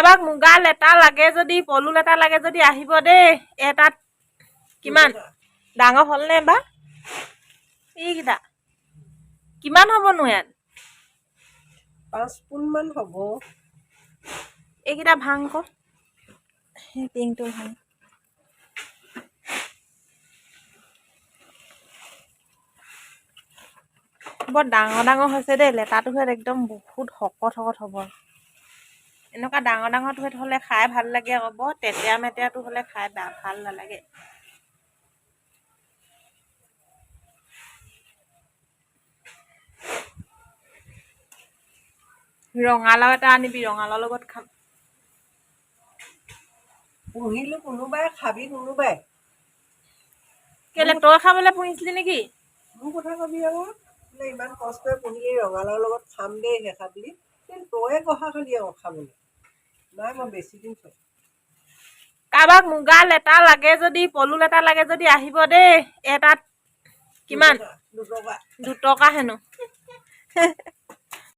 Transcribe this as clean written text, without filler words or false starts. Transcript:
কাৰোবাক মুগা লেটা লাগে যদি পলু লেটা লাগে যদি আহিব দেই এটাত কিমান ডাঙৰ হ'ল নে বা এইকেইটা কিমান হ'বনো ইয়াত 5 পোন মান হ'ব এইকেইটা ভাং ক সেই টিংটো ভাং বৰ ডাঙৰ হৈছে দেই লেটাটো হৈ একদম বহুত শকত হ'ব এনেকুৱা ডাঙৰটো হ'লে খাই ভাল লাগে আকৌ বৰ তেতেয়া মেতেয়াটো হ'লে খাই ভাল নালাগে ৰঙালাও এটা আনিবি ৰঙালাও লগত খাম পুহিলো কোনোবাই খাবি কোনোবাই কেলে তই খাবলৈ পুহিছিলি নেকি মোৰ কথা কবি আকৌ বোলে ইমান কষ্টৰে পুহি ৰঙালাওৰ লগত খাম দেই শেষা বুলি কিন্তু তয়ে কহা খালি আকৌ খাবলৈ নাই মই বেছি দিন থৈ কাৰোবাক মুগা লেটা লাগে যদি পলু লেটা লাগে যদি আহিব দেই এটাত কিমান 2 টকা 2 টকা হেনো